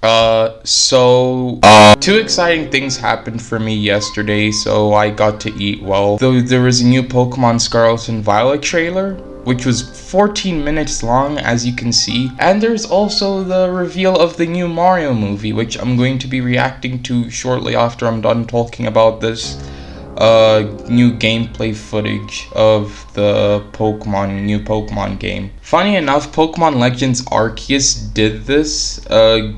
Two exciting things happened for me yesterday, so I got to eat well. Though there was a new Pokemon Scarlet and Violet trailer, which was 14 minutes long, as you can see. And there's also the reveal of the new Mario movie, which I'm going to be reacting to shortly after I'm done talking about this new gameplay footage of the new Pokemon game. Funny enough, Pokemon Legends Arceus did this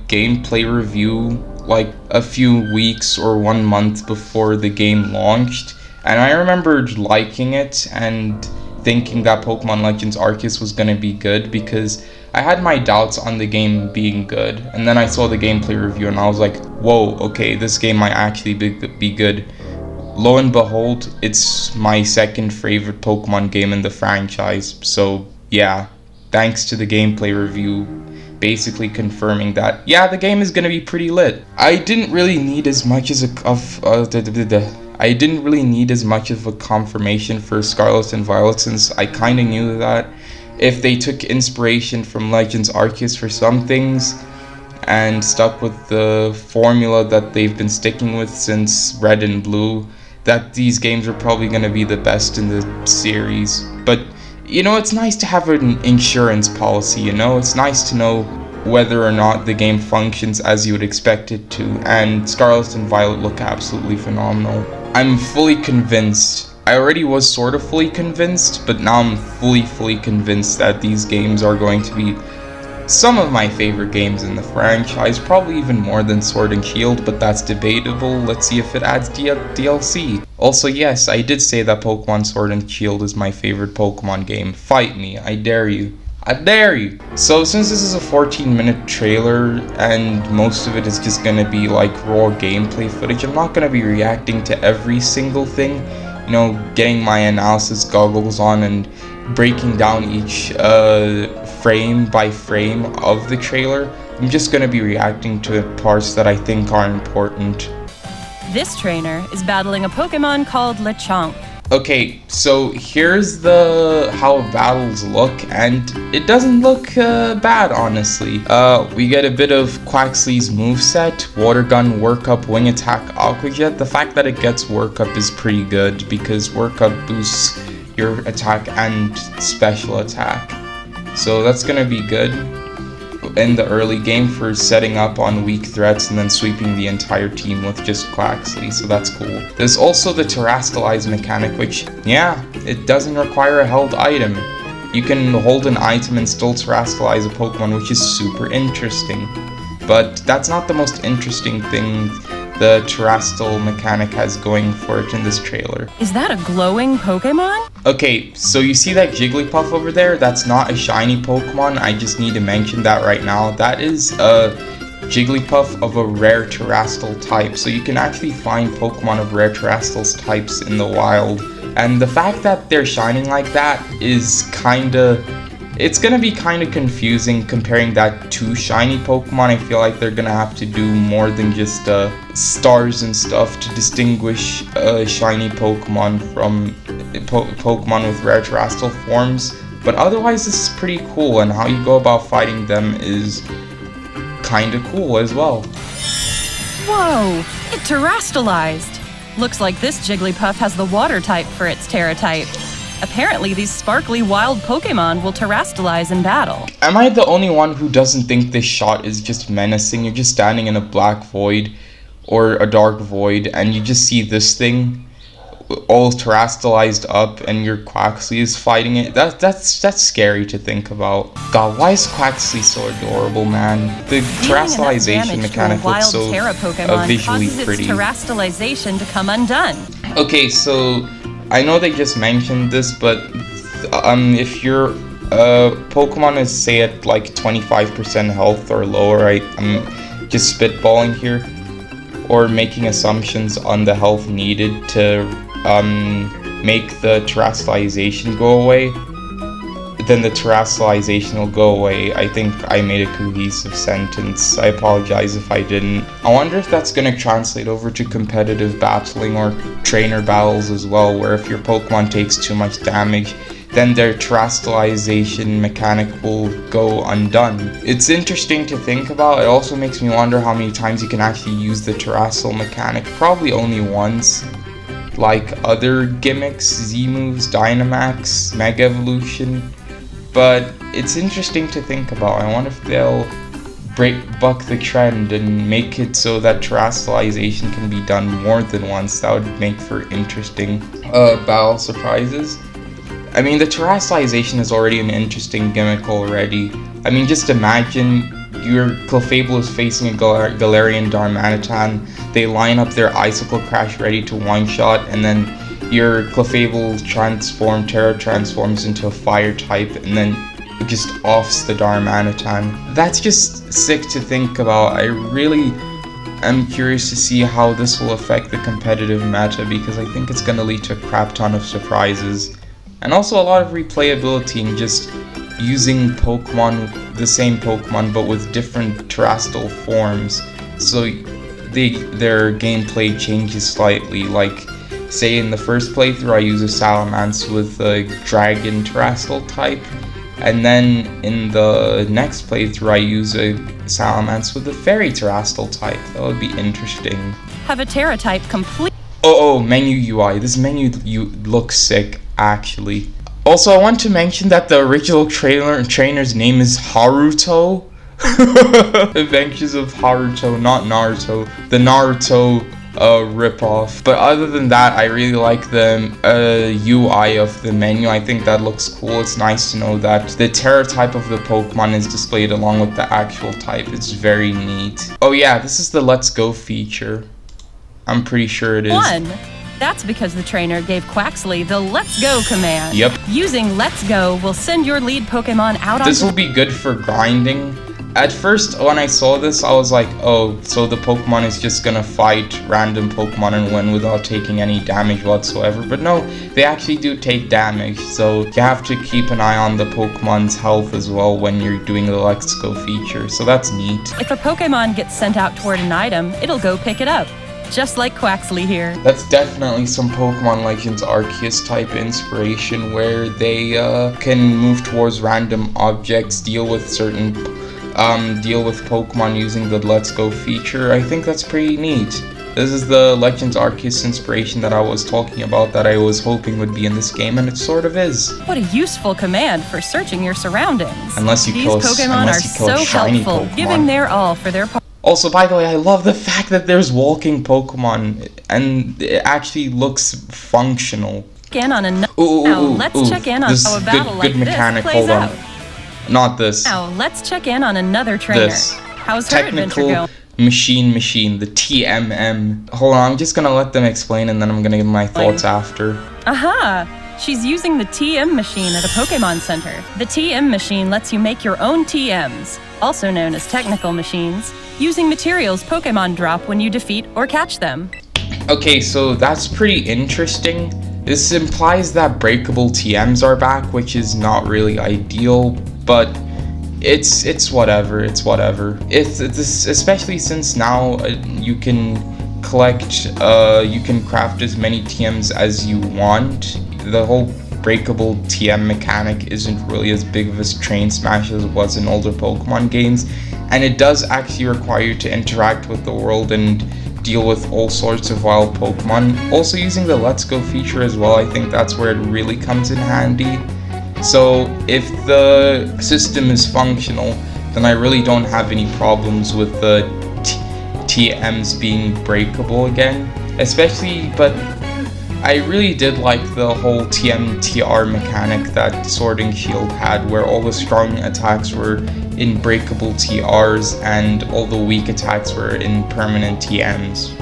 gameplay review like a few weeks or 1 month before the game launched, and I remembered liking it and thinking that Pokemon Legends Arceus was gonna be good because I had my doubts on the game being good, and then I saw the gameplay review and I was like, whoa, okay, this game might actually be good. Lo and behold, it's my second favorite Pokemon game in the franchise, so yeah, thanks to the gameplay review basically confirming that, yeah, the game is gonna be pretty lit. I didn't really need as much of a confirmation for Scarlet and Violet, since I kinda knew that if they took inspiration from Legends Arceus for some things and stuck with the formula that they've been sticking with since Red and Blue, that these games are probably going to be the best in the series. But, you know, it's nice to have an insurance policy, you know? It's nice to know whether or not the game functions as you would expect it to, and Scarlet and Violet look absolutely phenomenal. I'm fully convinced. I already was sort of fully convinced, but now I'm fully convinced that these games are going to be some of my favorite games in the franchise, probably even more than Sword and Shield, but that's debatable. Let's see if it adds DLC. Also, yes, I did say that Pokemon Sword and Shield is my favorite Pokemon game. Fight me, I dare you. I dare you! So since this is a 14-minute trailer and most of it is just gonna be like raw gameplay footage, I'm not gonna be reacting to every single thing. You know, getting my analysis goggles on and breaking down each frame by frame of the trailer. I'm just gonna be reacting to parts that I think are important. This trainer is battling a Pokemon called Lechonk. Okay, so here's how battles look, and it doesn't look bad, honestly. We get a bit of Quaxly's moveset: Water Gun, Work Up, Wing Attack, Aqua Jet. The fact that it gets Work Up is pretty good because Work Up boosts your attack and special attack. So that's gonna be good in the early game for setting up on weak threats and then sweeping the entire team with just Quaxly, so that's cool. There's also the Terrastalize mechanic, which, yeah, it doesn't require a held item. You can hold an item and still Terrastalize a Pokemon, which is super interesting. But that's not the most interesting thing the Terrastal mechanic has going for it in this trailer. Is that a glowing Pokemon? Okay, so you see that Jigglypuff over there? That's not a shiny Pokemon. I just need to mention that right now. That is a Jigglypuff of a rare Terrastal type. So you can actually find Pokemon of rare Terrastal types in the wild. And the fact that they're shining like that is it's gonna be kinda confusing comparing that to shiny Pokemon. I feel like they're gonna have to do more than just stars and stuff to distinguish shiny Pokemon from Pokemon with rare Terrastal forms. But otherwise, this is pretty cool, and how you go about fighting them is kinda cool as well. Whoa! It Terrastalized! Looks like this Jigglypuff has the water type for its Terra type. Apparently, these sparkly wild Pokemon will Terrastalize in battle. Am I the only one who doesn't think this shot is just menacing? You're just standing in a black void or a dark void and you just see this thing all Terrastalized up and your Quaxly is fighting it. That's scary to think about. God, why is Quaxly so adorable, man? The Terrastalization mechanic looks so visually pretty. Terrastalization to come undone. Okay, so I know they just mentioned this, but if your Pokemon is, say, at like 25% health or lower, I'm just spitballing here, or making assumptions on the health needed to make the Terrastalization go away, then the Terrastalization will go away. I think I made a cohesive sentence. I apologize if I didn't. I wonder if that's going to translate over to competitive battling or trainer battles as well, where if your Pokemon takes too much damage, then their terrestrialization mechanic will go undone. It's interesting to think about. It also makes me wonder how many times you can actually use the terrestrial mechanic. Probably only once. Like other gimmicks, Z-moves, Dynamax, Mega Evolution. But it's interesting to think about. I wonder if they'll buck the trend and make it so that terrestrialization can be done more than once. That would make for interesting battle surprises. I mean, the terrestrialization is already an interesting gimmick already. I mean, just imagine your Clefable is facing a Galarian Darmanitan. They line up their Icicle Crash ready to one-shot, and then your Clefable Terra transforms into a fire type, and then it just offs the Darmanitan. That's just sick to think about. I really am curious to see how this will affect the competitive meta, because I think it's going to lead to a crap ton of surprises. And also a lot of replayability in just using Pokemon, the same Pokemon, but with different terrestrial forms. So their gameplay changes slightly. Like, say in the first playthrough I use a Salamence with a Dragon terrestrial type, and then in the next playthrough I use a Salamence with a Fairy terrestrial type. That would be interesting. Have a Terra type complete. Oh, menu UI. This menu looks sick, actually. Also, I want to mention that the original trainer's name is Haruto. Adventures of Haruto, not Naruto. The Naruto ripoff. But other than that, I really like the UI of the menu. I think that looks cool. It's nice to know that the Terra type of the Pokemon is displayed along with the actual type. It's very neat. Oh yeah, this is the Let's Go feature. I'm pretty sure it is. 1. That's because the trainer gave Quaxley the Let's Go command. Yep. Using Let's Go will send your lead Pokemon out on. This will be good for grinding. At first, when I saw this, I was like, oh, so the Pokemon is just gonna fight random Pokemon and win without taking any damage whatsoever. But no, they actually do take damage, so you have to keep an eye on the Pokemon's health as well when you're doing the Let's Go feature, so that's neat. If a Pokemon gets sent out toward an item, it'll go pick it up. Just like Quaxley here. That's definitely some Pokemon Legends Arceus type inspiration, where they can move towards random objects, deal with Pokemon using the Let's Go feature. I think that's pretty neat. This is the Legends Arceus inspiration that I was talking about, that I was hoping would be in this game, and it sort of is. What a useful command for searching your surroundings. Unless you kill a shiny Pokemon are so helpful, Pokemon. giving their all for their part. Also, by the way, I love the fact that there's walking Pokemon, and it actually looks functional. Let's check in on how a battle like this plays out. Not this. Now, let's check in on another trainer. This. How's her adventure Technical going? machine, the TMM. Hold on, I'm just gonna let them explain, and then I'm gonna give my thoughts after. Aha! She's using the TM machine at a Pokemon Center. The TM machine lets you make your own TMs, also known as technical machines, using materials Pokemon drop when you defeat or catch them. Okay, so that's pretty interesting. This implies that breakable TMs are back, which is not really ideal, but it's whatever. It's especially since now you can collect, you can craft as many TMs as you want. The whole breakable TM mechanic isn't really as big of a train smash as it was in older Pokemon games, and it does actually require you to interact with the world and deal with all sorts of wild Pokemon. Also, using the Let's Go feature as well, I think that's where it really comes in handy. So if the system is functional, then I really don't have any problems with the TMs being breakable again. But I really did like the whole TM-TR mechanic that Sword and Shield had, where all the strong attacks were in breakable TRs and all the weak attacks were in permanent TMs.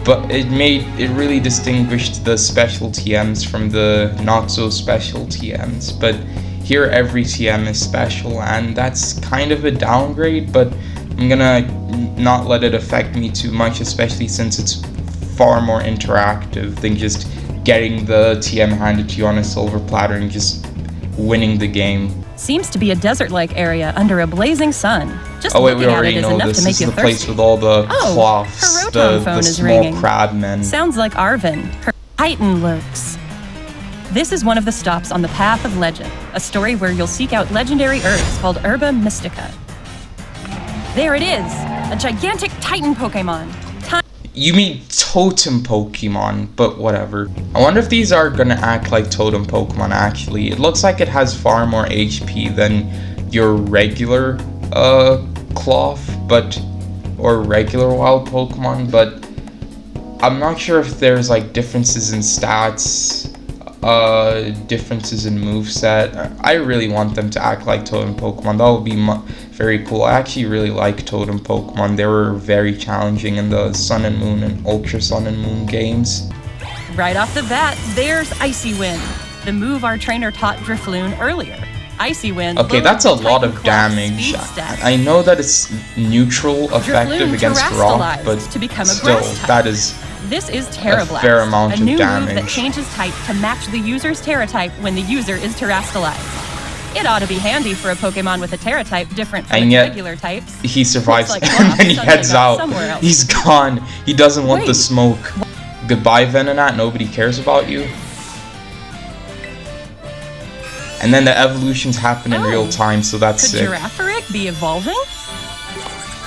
But it really distinguished the special TMs from the not so special TMs. But here every TM is special, and that's kind of a downgrade, but I'm gonna not let it affect me too much, especially since it's far more interactive than just getting the TM handed to you on a silver platter and just winning the game. Seems to be a desert-like area under a blazing sun. Just oh wait, we looking at already it is know enough this. to make This you is the thirsty. place with all the cloths, her the Rotom phone is small ringing. crab men. Sounds like Arvin. Her Titan looks This is one of the stops on the Path of Legend, a story where you'll seek out legendary herbs called Herba Mystica. There it is! A gigantic Titan Pokémon! You mean Totem Pokemon, but whatever. I wonder if these are gonna act like Totem Pokemon actually. It looks like it has far more HP than your regular Cloth, or regular wild Pokemon, but I'm not sure if there's like differences in stats, differences in moveset. I really want them to act like Totem Pokemon. That would be very cool. I actually really like Totem Pokemon. They were very challenging in the Sun and Moon and Ultra Sun and Moon games. Right off the bat, there's Icy Wind, the move our trainer taught Drifloon earlier. Icy Wind. Okay, that's a lot of damage. I know that it's neutral effective against rock, but still, that is this is Terra Blast, a fair amount of new damage. Move that changes type to match the user's Terra type when the user is Terastallized. It ought to be handy for a Pokemon with a Terra type different from its regular types. He survives and then he heads out. He's gone. He doesn't want the smoke. Goodbye, Venonat. Nobody cares about you. And then the evolutions happen in real time, so that's sick. Could Giraffaric be evolving?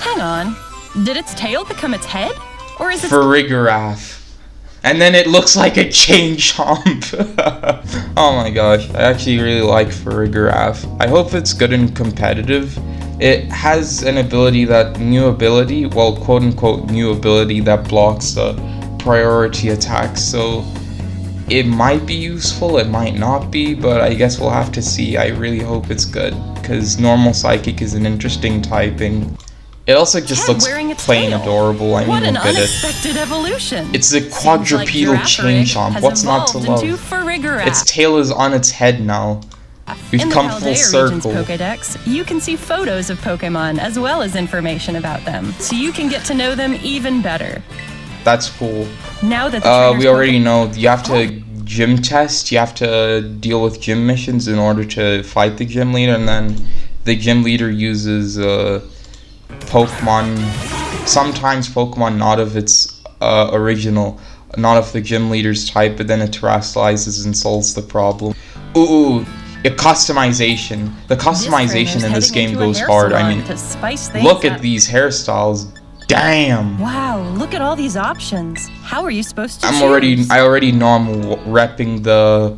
Hang on. Did its tail become its head? Or is it Farigiraf? And then it looks like a chain chomp. Oh my gosh, I actually really like Farigiraf. I hope it's good and competitive. It has an ability well, quote unquote new ability that blocks the priority attacks, so it might be useful, it might not be, but I guess we'll have to see. I really hope it's good, because normal Psychic is an interesting typing. It also just looks plain adorable. I mean, look at it. Evolution. It's a quadrupedal chain chomp. What's not to love? Its tail is on its head now. We've come full circle. In the Pokédex, you can see photos of Pokémon as well as information about them, so you can get to know them even better. That's cool. Now that we already know you have to gym test. You have to deal with gym missions in order to fight the gym leader, and then the gym leader uses Pokemon, sometimes Pokemon not of its not of the gym leader's type, but then it terrestrializes and solves the problem. Ooh, customization. The customization in this game goes hard. I mean, look at these hairstyles. Damn. Wow, look at all these options. How are you supposed to I already know I'm repping the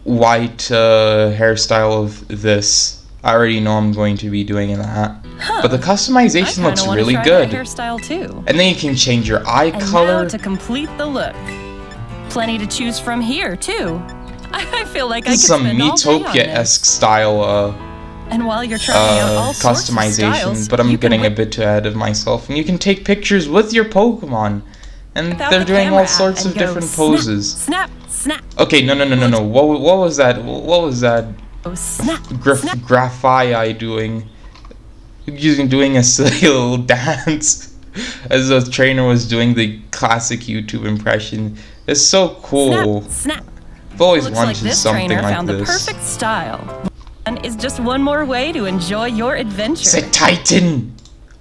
white hairstyle of this. I already know I'm going to be doing that. Huh. But the customization looks really good. Hairstyle too. And then you can change your eye color. Now to complete the look. Plenty to choose from here too. I feel like this is some Miitopia-esque style and while you're trying out all customization, styles, but I'm getting a bit ahead of myself. And you can take pictures with your Pokemon. And they're doing all sorts of different poses. Snap, snap. Okay, no. What was that? What was that? Oh, snap, Graphii doing? Doing a silly little dance as the trainer was doing the classic YouTube impression. It's so cool. Snap. I've always Looks wanted like this something trainer like found this. The perfect style. And is just one more way to enjoy your adventure. It's a Titan,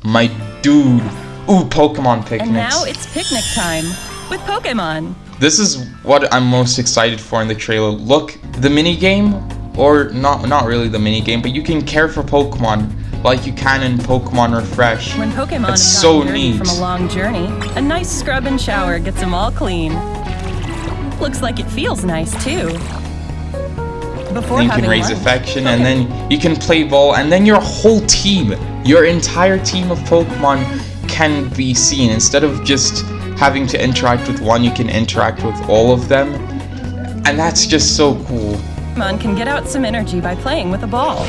my dude. Ooh, Pokemon picnics. And now it's picnic time with Pokemon. This is what I'm most excited for in the trailer. Look, the mini game, or not really the mini game, but you can care for Pokemon like you can in Pokemon Refresh. When Pokemon it's so neat. From a long journey, a nice scrub and shower gets them all clean. Looks like it feels nice too. Before you can raise affection, and then you can play ball, and then your whole team, your entire team of Pokemon can be seen. Instead of just having to interact with one, you can interact with all of them, and that's just so cool. Pokemon can get out some energy by playing with a ball.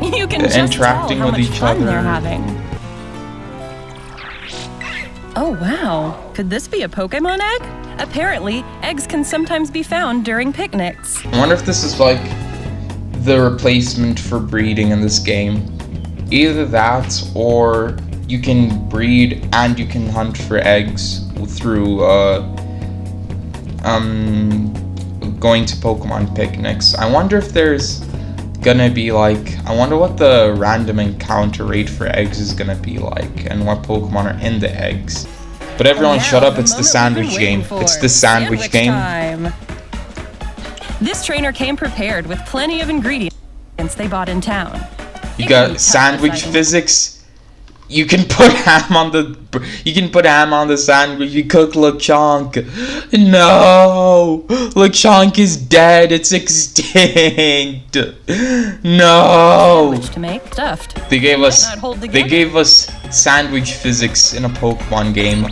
You can just interacting tell how with much each fun other. They're having. Oh wow, could this be a Pokemon egg? Apparently, eggs can sometimes be found during picnics. I wonder if this is like the replacement for breeding in this game. Either that, or you can breed and you can hunt for eggs through going to Pokemon picnics. I wonder if there's gonna be like, I wonder what the random encounter rate for eggs is gonna be like, and what Pokemon are in the eggs. But everyone shut up, it's the sandwich game. It's the sandwich game. Time. This trainer came prepared with plenty of ingredients they bought in town. You got sandwich physics. You can put ham on the sandwich. You cook Lechonk. No, Lechonk is dead. It's extinct. No. Sandwich to make stuffed. They gave us sandwich physics in a Pokemon game.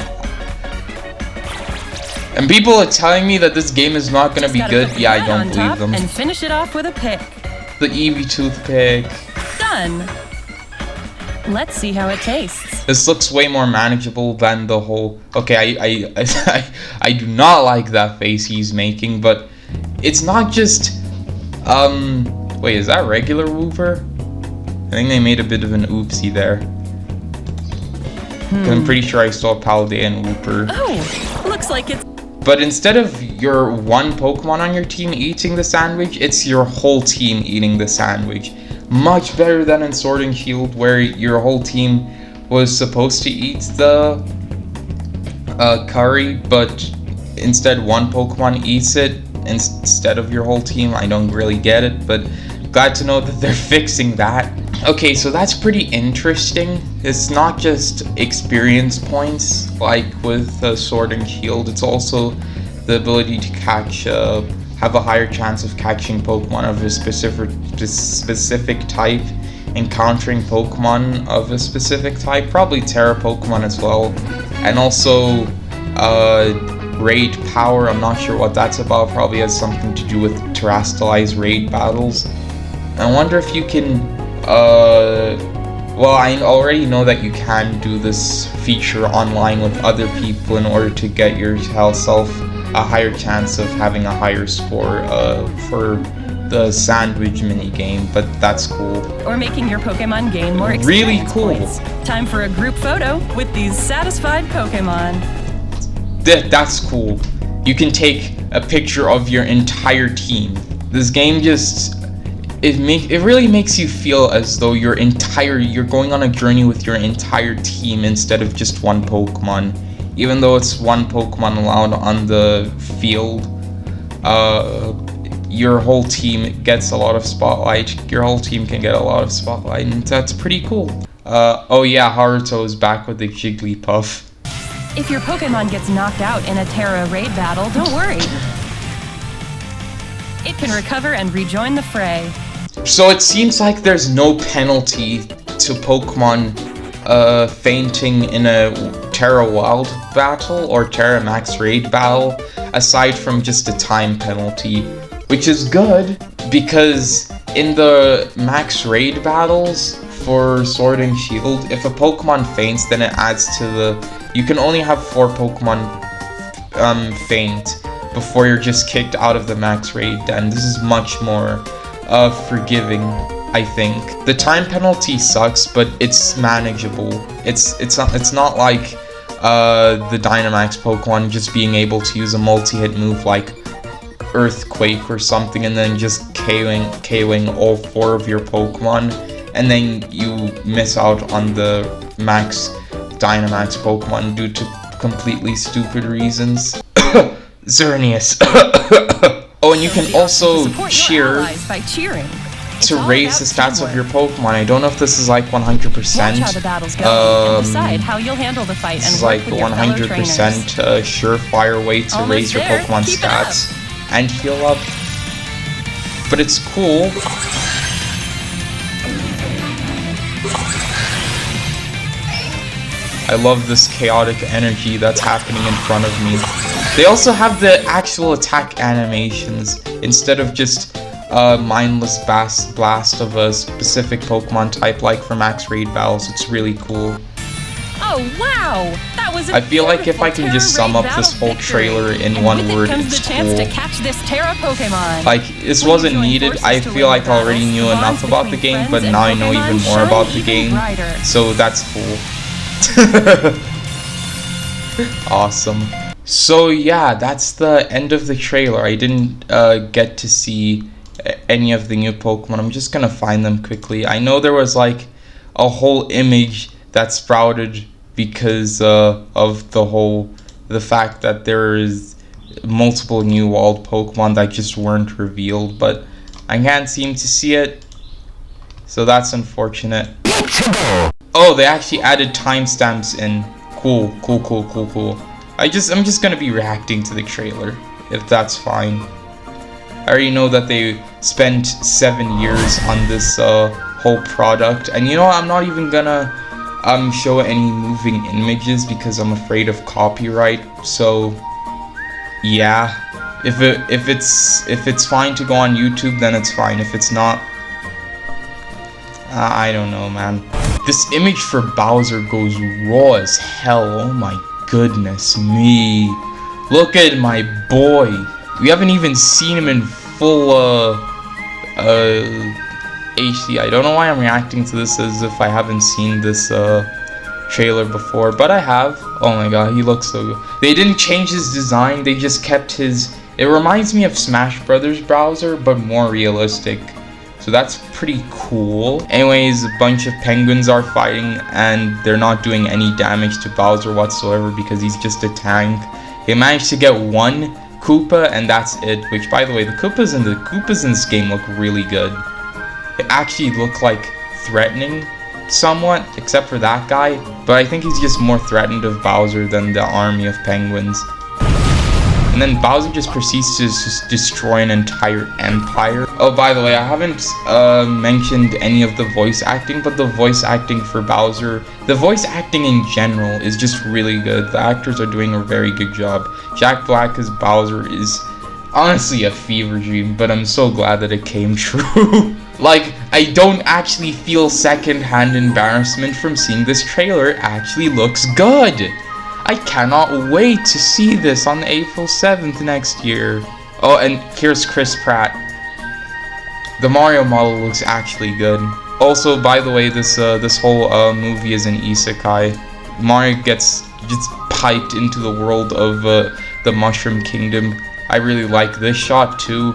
And people are telling me that this game is not gonna be good. Yeah, I don't believe them. And finish it off with a pick. The Eevee toothpick. Done. Let's see how it tastes. This looks way more manageable than the whole. Okay, I do not like that face he's making, but it's not just. Wait, is that regular Wooper? I think they made a bit of an oopsie there. I'm pretty sure I saw Paldean Wooper. Oh, looks like it's. But instead of your one Pokemon on your team eating the sandwich, it's your whole team eating the sandwich. Much better than in Sword and Shield, where your whole team was supposed to eat the curry, but instead one Pokemon eats it instead of your whole team. I don't really get it, but glad to know that they're fixing that. Okay, so that's pretty interesting. It's not just experience points like with Sword and Shield, it's also the ability to catch, have a higher chance of catching Pokemon of a specific type, encountering Pokemon of a specific type, probably Terra Pokemon as well, and also raid power. I'm not sure what that's about, probably has something to do with terrestrialized raid battles. I wonder if you can, well, I already know that you can do this feature online with other people in order to get yourself a higher chance of having a higher score for the sandwich minigame, but that's cool. Or making your Pokemon gain more experience really cool. points. Time for a group photo with these satisfied Pokemon. That's cool. You can take a picture of your entire team. This game just it really makes you feel as though you're going on a journey with your entire team instead of just one Pokemon. Even though it's one Pokemon allowed on the field, your whole team gets a lot of spotlight. Your whole team can get a lot of spotlight, and that's pretty cool. Oh yeah, Haruto is back with the Jigglypuff. If your Pokemon gets knocked out in a Terra raid battle, don't worry. It can recover and rejoin the fray. So it seems like there's no penalty to Pokemon fainting in a Terra Wild battle or Terra Max Raid battle, aside from just a time penalty, which is good because in the Max Raid battles for Sword and Shield, if a Pokemon faints, then it adds to the. You can only have 4 Pokemon faint before you're just kicked out of the Max Raid, and this is much more forgiving, I think. The time penalty sucks, but it's manageable. It's not like the Dynamax Pokemon just being able to use a multi-hit move like Earthquake or something and then just KOing all 4 of your Pokemon, and then you miss out on the Max Dynamax Pokemon due to completely stupid reasons. Xerneas. Oh, and you can also cheer to raise the stats of your Pokemon. I don't know if this is like 100%. Watch how the battles go and decide how you'll handle the fight. This is like 100% surefire way to raise your Pokemon stats and heal up. But it's cool. I love this chaotic energy that's happening in front of me. They also have the actual attack animations instead of just a mindless blast of a specific Pokemon type like for Max Raid battles. It's really cool. Oh wow! That was I feel like if I can just sum up this whole trailer in one word, it's the chance to catch this Terra Pokemon. Like, this wasn't needed. I feel like I already knew enough about the game, but now I know even more about the game. So that's cool. Awesome. So yeah, that's the end of the trailer. I didn't get to see any of the new Pokemon. I'm just gonna find them quickly. I know there was like a whole image that sprouted because of the fact that there is multiple new wild Pokemon that just weren't revealed, but I can't seem to see it, so that's unfortunate. Oh, they actually added timestamps in. Cool. I'm just gonna be reacting to the trailer, if that's fine. I already know that they spent 7 years on this whole product, and you know what, I'm not even gonna show any moving images because I'm afraid of copyright. So yeah, if it's fine to go on YouTube, then it's fine. If it's not, I don't know, man. This image for Bowser goes raw as hell. Oh my goodness me. Look at my boy. We haven't even seen him in full HD. I don't know why I'm reacting to this as if I haven't seen this trailer before, but I have. Oh my god, he looks so good. They didn't change his design, they just kept his... It reminds me of Smash Brothers Bowser, but more realistic. So that's pretty cool. Anyways, a bunch of penguins are fighting, and they're not doing any damage to Bowser whatsoever because he's just a tank. He managed to get one Koopa, and that's it. Which, by the way, the Koopas in this game look really good. They actually look like threatening somewhat, except for that guy. But I think he's just more threatened of Bowser than the army of penguins. And then Bowser just proceeds to just destroy an entire empire. Oh, by the way, I haven't mentioned any of the voice acting, but the voice acting for Bowser, the voice acting in general is just really good. The actors are doing a very good job. Jack Black as Bowser is honestly a fever dream, but I'm so glad that it came true. Like, I don't actually feel secondhand embarrassment from seeing this trailer. It actually looks good. I cannot wait to see this on April 7th next year. Oh, and here's Chris Pratt. The Mario model looks actually good. Also, by the way, this whole movie is an isekai. Mario gets just piped into the world of the Mushroom Kingdom. I really like this shot too.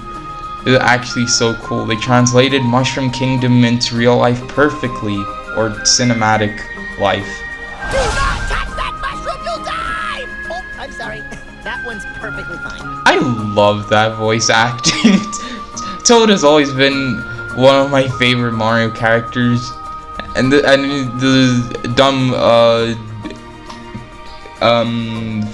It's actually so cool. They translated Mushroom Kingdom into real life perfectly, or cinematic life. Do not touch that mushroom, you'll die! Oh, I'm sorry. That one's perfectly fine. I love that voice acting. Toad has always been one of my favorite Mario characters, and the dumb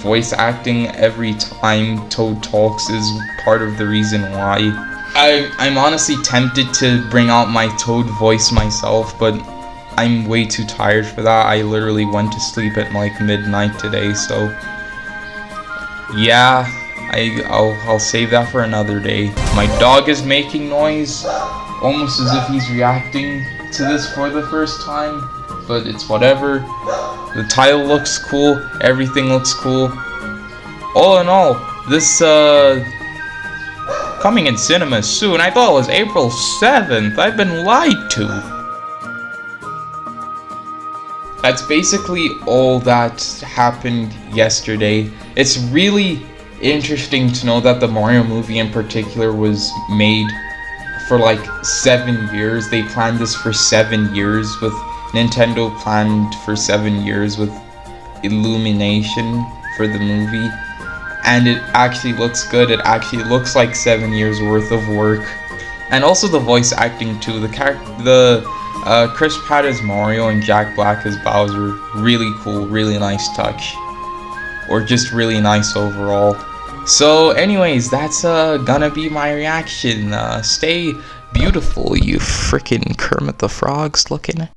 voice acting every time Toad talks is part of the reason why. I'm honestly tempted to bring out my Toad voice myself, but I'm way too tired for that. I literally went to sleep at like midnight today, so yeah, I'll save that for another day. My dog is making noise, almost as if he's reacting to this for the first time, but it's whatever. The title looks cool, everything looks cool. All in all, this coming in cinemas soon. I thought it was April 7th. I've been lied to. That's basically all that happened yesterday. It's really interesting to know that the Mario movie in particular was made for like 7 years. They planned this for 7 years, with Nintendo planned for 7 years with Illumination for the movie. And it actually looks good. It actually looks like 7 years worth of work. And also the voice acting too. Chris Pratt as Mario and Jack Black as Bowser, really cool, really nice touch. Or just really nice overall. So anyways, that's gonna be my reaction. Stay beautiful, you freaking Kermit the Frogs looking.